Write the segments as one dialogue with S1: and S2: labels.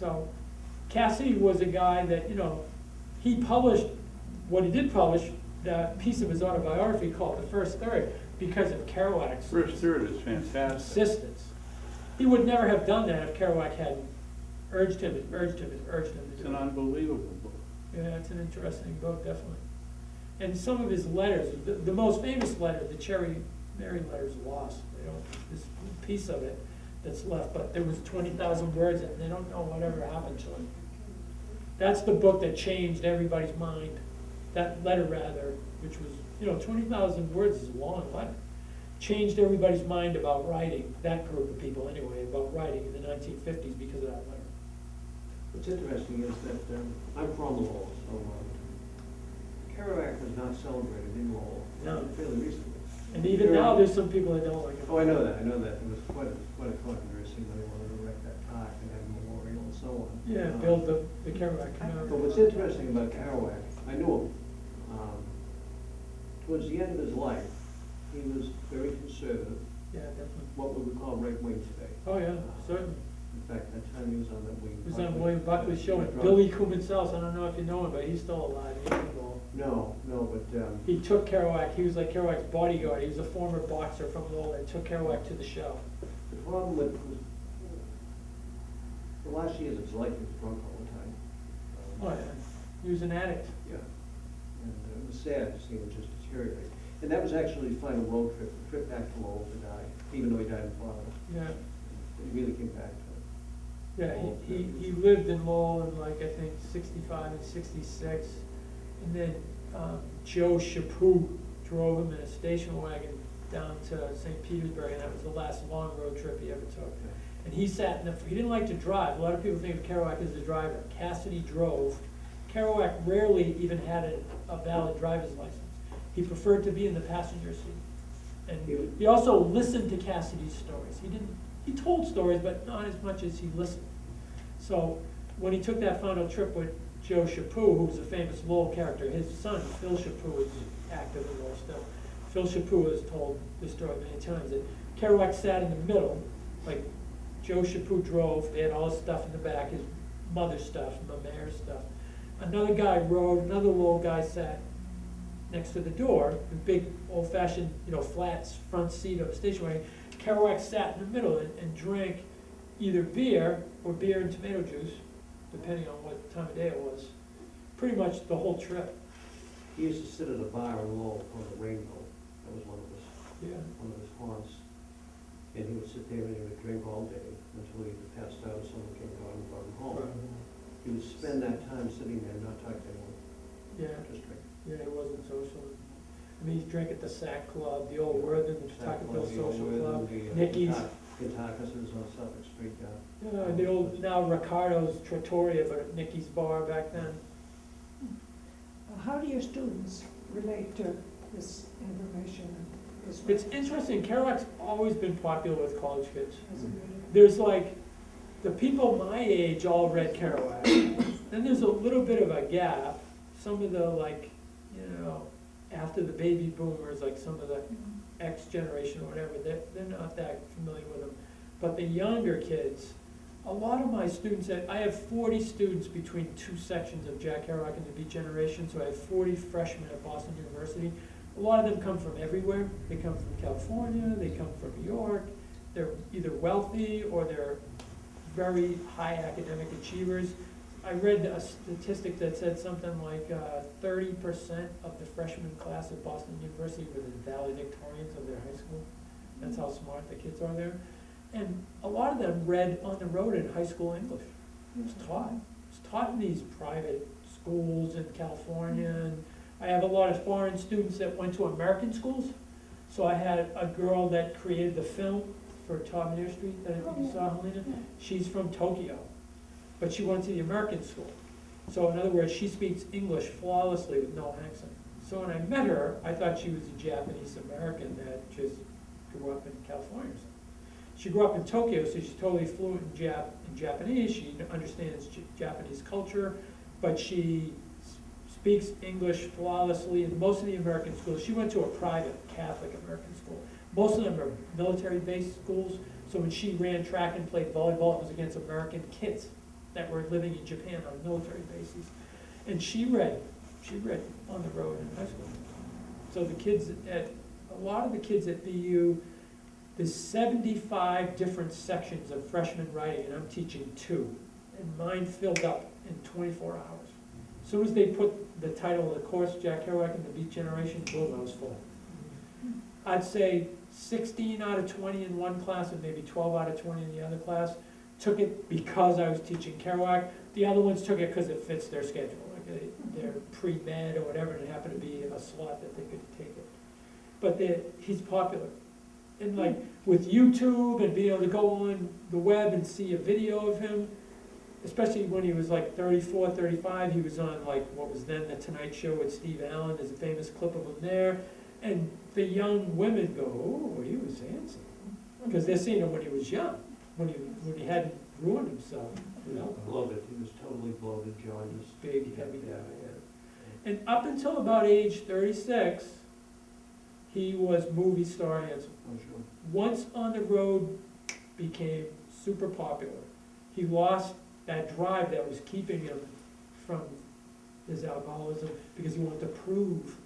S1: So Cassidy was a guy that, you know, he published, what he did publish, that piece of his autobiography called The First Third, because of Kerouac's
S2: First Third is fantastic.
S1: insistence. He would never have done that if Kerouac hadn't urged him to
S2: It's
S1: do
S2: an
S1: it.
S2: unbelievable book.
S1: Yeah, it's an interesting book, definitely. And some of his letters, the most famous letter, the Cherry Mary letter's lost. They don't, this piece of it that's left, but there was 20,000 words and they don't know whatever happened to it. That's the book that changed everybody's mind. That letter rather, which was, you know, 20,000 words is a long letter. Changed everybody's mind about writing, that group of people anyway, about writing in the 1950s because of that letter.
S3: What's interesting is that I'm from Lowell, so Kerouac was not celebrated in Lowell
S1: No.
S3: fairly recently.
S1: And even now, there's some people that don't like it.
S3: Oh, I know that. It was quite a controversy when they wanted to erect that park and have a memorial and so on.
S1: Yeah, build the Kerouac
S3: But
S1: commemoration.
S3: what's interesting about Kerouac, I knew him, towards the end of his life, he was very conservative,
S1: Yeah, definitely.
S3: what we would call right-wing today.
S1: Oh, yeah, certainly.
S3: In fact, that time he was on that wing.
S1: It was on William Buckley's show, and Billy Kumansaus, I don't know if you know him, but he's still alive. He's involved.
S3: No, but,
S1: He took Kerouac, he was like Kerouac's bodyguard. He was a former boxer from Lowell that took Kerouac to the show.
S3: the problem with, the last years of his life, he was drunk all the time.
S1: Oh, yeah. He was an addict.
S3: Yeah, and it was sad to see him just deteriorate. And that was actually his final road trip, the trip back to Lowell to die, even though he died in Florida.
S1: Yeah,
S3: He really came back to it.
S1: yeah, he lived in Lowell in like, I think, 65 and 66. And then Joe Chaput drove him in a station wagon down to St. Petersburg, and that was the last long road trip he ever took. And he sat in the, he didn't like to drive. A lot of people think of Kerouac as the driver. Cassidy drove. Kerouac rarely even had a valid driver's license. He preferred to be in the passenger seat. And he also listened to Cassidy's stories. He told stories, but not as much as he listened. So when he took that final trip with Joe Chaput, who was a famous Lowell character, his son, Phil Chaput, is active in Lowell still. Phil Chaput has told this story many times, that Kerouac sat in the middle, like Joe Chaput drove, they had all his stuff in the back, his mother's stuff, my mayor's stuff. Another guy rode, another Lowell guy sat next to the door, the big old-fashioned, you know, flat front seat of a station wagon. Kerouac sat in the middle and drank either beer or beer and tomato juice, depending on what time of day it was, pretty much the whole trip.
S3: He used to sit at a bar in Lowell called the Rainbow. That was one of his haunts. And he would sit there and he would drink all day until he passed out, someone came down and brought him home. He would spend that time sitting there, not talking to anyone,
S1: Yeah,
S3: just drinking.
S1: yeah, it wasn't social. I mean, he drank at the Sack Club, the Old Worthing, the Pawtuckaville Social Club, Nicky's.
S3: Atkinson on Suffolk Street, yeah.
S1: Yeah, the old, now Ricardo's Trattoria, but Nicky's Bar back then.
S4: How do your students relate to this information?
S1: It's interesting, Kerouac's always been popular with college kids.
S4: Has it really?
S1: There's like, the people my age all read Kerouac. Then there's a little bit of a gap. Some of the like, you know, after the baby boomers, like some of the X generation or whatever, they're not that familiar with him. But the younger kids, a lot of my students, I have 40 students between two sections of Jack Kerouac and the Beat Generation, so I have 40 freshmen at Boston University. A lot of them come from everywhere. They come from California, they come from New York. They're either wealthy or they're very high academic achievers. I read a statistic that said something like 30% of the freshman class at Boston University were the valedictorians of their high school. That's how smart the kids are there. And a lot of them read on the road in high school English. It was taught. It was taught in these private schools in California. And I have a lot of foreign students that went to American schools. So I had a girl that created the film for Todd Manere Street that I think you saw, Helena. She's from Tokyo, but she went to the American school. So in other words, she speaks English flawlessly with no accent. So when I met her, I thought she was a Japanese American that just grew up in California or something. She grew up in Tokyo, so she's totally fluent in Japanese. She understands Japanese culture, but she speaks English flawlessly in most of the American schools. She went to a private Catholic American school. Most of them are military-based schools, so when she ran track and played volleyball, it was against American kids. that were living in Japan on military bases. And she read on the road in high school. So the kids a lot of the kids at BU, there's 75 different sections of freshman writing, and I'm teaching 2. And mine filled up in 24 hours. As soon as they put the title of the course, Jack Kerouac and the Beat Generation, boom, I was full. I'd say 16 out of 20 in one class and maybe 12 out of 20 in the other class took it because I was teaching Kerouac. The other ones took it because it fits their schedule, like they're pre-med or whatever, and it happened to be a slot that they could take it. But he's popular. And like with YouTube and being able to go on the web and see a video of him, especially when he was like 34, 35, he was on like what was then The Tonight Show with Steve Allen. There's a famous clip of him there. And the young women go, oh, he was handsome. Because they're seeing him when he was young, when he hadn't ruined himself with alcohol.
S3: Bloated, he was totally bloated, jaundiced.
S1: Big, heavy guy,
S3: Yeah.
S1: yeah. And up until about age 36, he was movie star handsome.
S3: Oh, sure.
S1: Once on the road, became super popular. He lost that drive that was keeping him from his alcoholism because he wanted to prove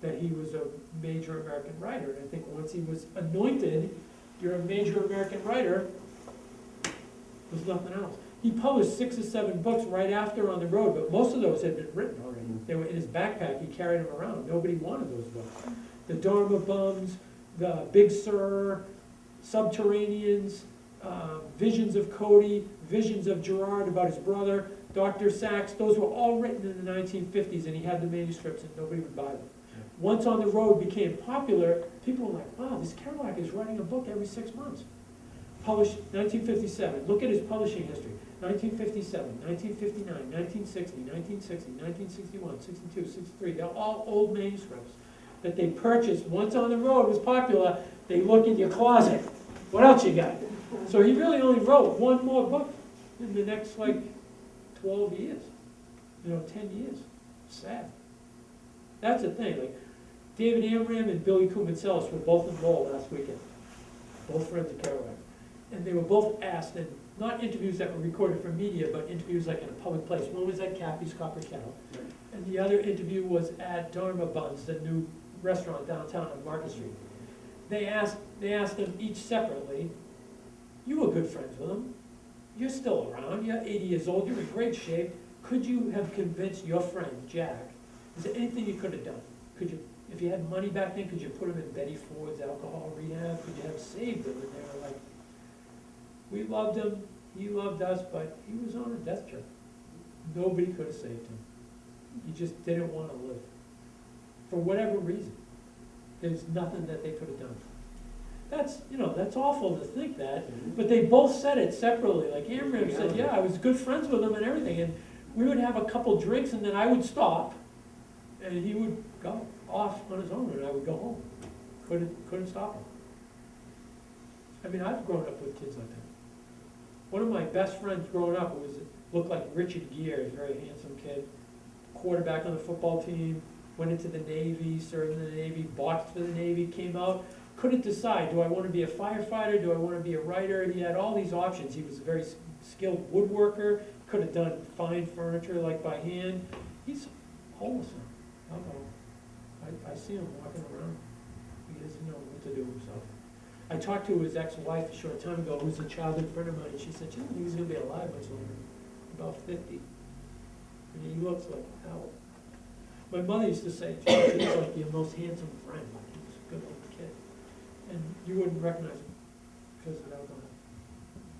S1: that he was a major American writer. And I think once he was anointed, you're a major American writer, there's nothing else. He published 6 or 7 books right after on the road, but most of those had been written already. They were in his backpack, he carried them around. Nobody wanted those books. The Dharma Bums, the Big Sur, Subterraneans, Visions of Cody, Visions of Gerard about his brother, Dr. Sachs, those were all written in the 1950s, and he had the manuscripts and nobody would buy them. Once on the road became popular, people were like, wow, this Kerouac is writing a book every 6 months. Published 1957, look at his publishing history. 1957, 1959, 1960, 1960, 1961, 62, 63, they're all old manuscripts that they purchased. Once on the road was popular, they look in your closet. What else you got? So he really only wrote 1 more book in the next like 12 years, 10 years. Sad. That's the thing, like David Amram and Billy Kumancelis were both enrolled last weekend, both friends of Kerouac. And they were both asked, and not interviews that were recorded for media, but interviews like in a public place. One was at Cappy's Copper Kettle, and the other interview was at Dharma Buns, the new restaurant downtown on Market Street. They asked them each separately, you were good friends with him, you're still around, you're 80 years old, you're in great shape, could you have convinced your friend, Jack, is there anything you could have done? Could you, if you had money back then, could you put him in Betty Ford's alcohol rehab? Could you have saved him? And they were like, we loved him, he loved us, but he was on a death trip. Nobody could have saved him. He just didn't want to live. For whatever reason. There's nothing that they could have done. That's, that's awful to think that, but they both said it separately. Like Amram said, yeah, I was good friends with him and everything, and we would have a couple drinks and then I would stop, and he would go off on his own, and I would go home. Couldn't stop him. I mean, I've grown up with kids like that. One of my best friends growing up looked like Richard Gere, a very handsome kid, quarterback on the football team, went into the Navy, served in the Navy, boxed for the Navy, came out, couldn't decide, do I want to be a firefighter, do I want to be a writer? He had all these options. He was a very skilled woodworker, could have done fine furniture like by hand. He's homeless now. I see him walking around. He doesn't know what to do with himself. I talked to his ex-wife a short time ago, who's a childhood friend of mine, and she said, she didn't think he was going to be alive much longer, about 50. And he looks like hell. My mother used to say, he's like your most handsome friend. He was a good little kid. And you wouldn't recognize him because of alcohol.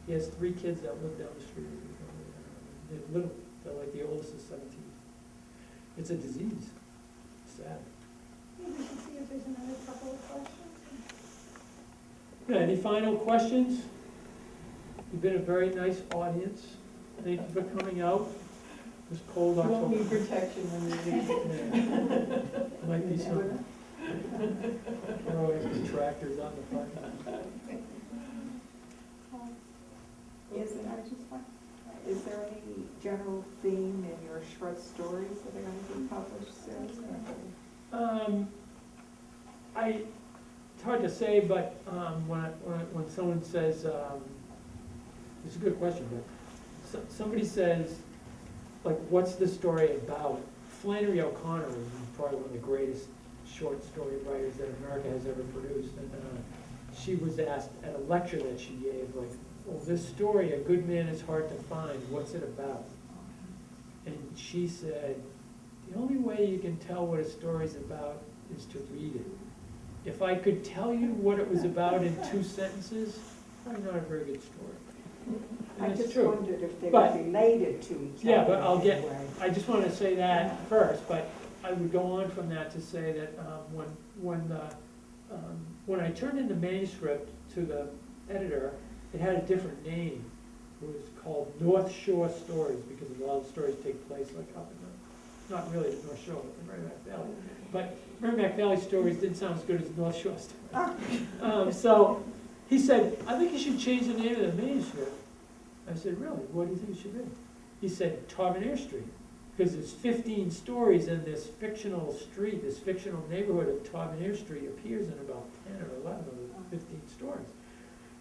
S1: He has 3 kids that live down the street. They're little. They're like the oldest is 17. It's a disease. Sad.
S4: Maybe we should see if there's another couple of questions.
S1: Yeah, any final questions? You've been a very nice audience. Thank you for coming out. This cold
S5: You won't
S1: October.
S5: need protection when you leave.
S1: Yeah. Might be something. Throw extra tractors on the front.
S5: Is there any general theme in your short stories that are going to be published soon?
S1: It's hard to say, but when someone says, it's a good question, but somebody says, like, what's the story about? Flannery O'Connor was probably one of the greatest short story writers that America has ever produced. And she was asked at a lecture that she gave, like, well, this story, A Good Man is Hard to Find, what's it about? And she said, the only way you can tell what a story's about is to read it. If I could tell you what it was about in 2 sentences, probably not a very good story.
S5: I
S1: And it's
S5: just
S1: true.
S5: wondered if they
S1: But-
S5: were related to each other.
S1: Yeah, but I'll
S5: in
S1: get,
S5: any way.
S1: I just want to say that first, but I would go on from that to say that when I turned in the manuscript to the editor, it had a different name. It was called North Shore Stories, because a lot of the stories take place like up in the, not really the North Shore, but the Merrimack Valley. But Merrimack Valley stories didn't sound as good as North Shore stories. So he said, I think you should change the name of the manuscript. I said, really? What do you think it should be? He said, Tavernier Street, because there's 15 stories in this fictional street, this fictional neighborhood of Tavernier Street appears in about 10 or 11 of the 15 stories.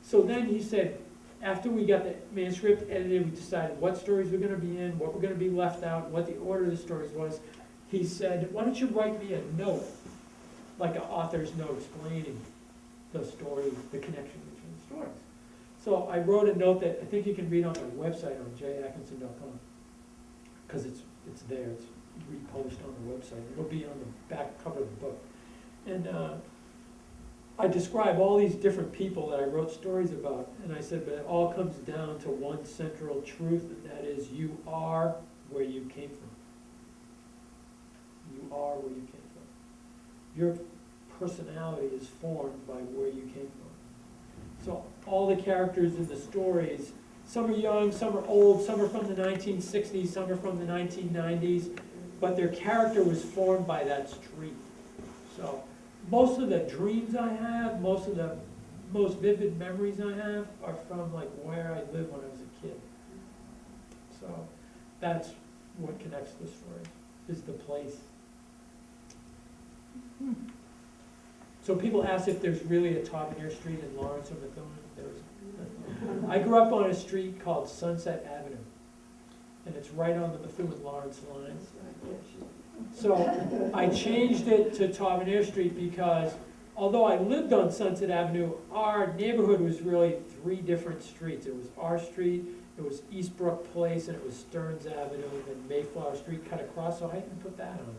S1: So then he said, after we got the manuscript edited, we decided what stories were gonna be in, what were gonna be left out, what the order of the stories was. He said, why don't you write me a note, like an author's note explaining the story, the connection between the stories. So I wrote a note that I think you can read on my website on jatkinson.com, because it's there, it's republished on the website. It'll be on the back cover of the book. And I describe all these different people that I wrote stories about, and I said, but it all comes down to one central truth, and that is you are where you came from. You are where you came from. Your personality is formed by where you came from. So all the characters in the stories, some are young, some are old, some are from the 1960s, some are from the 1990s, but their character was formed by that street. So most of the dreams I have, most of the most vivid memories I have are from like where I lived when I was a kid. So that's what connects the story, is the place. So people ask if there's really a Tavernier Street in Lawrence or Methuen. I grew up on a street called Sunset Avenue, and it's right on the Methuen-Lawrence line. So I changed it to Tavernier Street because although I lived on Sunset Avenue, our neighborhood was really 3 different streets. It was our street, it was Eastbrook Place, and it was Stearns Avenue, and then Mayflower Street cut across, so I didn't put that on.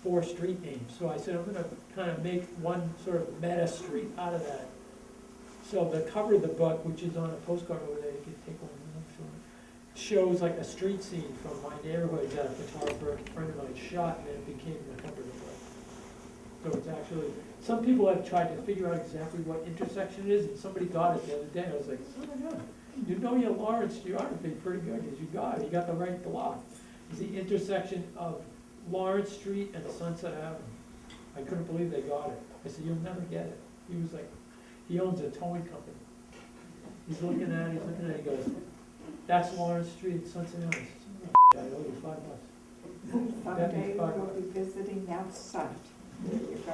S1: 4 street names. So I said, I'm gonna kind of make one sort of meta street out of that. So the cover of the book, which is on a postcard over there, you can take one, shows like a street scene from my neighborhood that a photographer, a friend of mine, shot, and then it became the cover of the book. So it's actually, some people have tried to figure out exactly what intersection it is, and somebody got it the other day. I was like, oh my God, you know your Lawrence geography pretty good, because you got the right block. It's the intersection of Lawrence Street and Sunset Avenue. I couldn't believe they got it. I said, you'll never get it. He was like, he owns a towing company. He's looking at it, he goes, that's Lawrence Street, Sunset Avenue. I owe you $5.
S5: Someday we'll be visiting that site. There you go.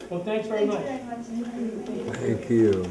S1: Well, thanks very much.
S6: Thank you.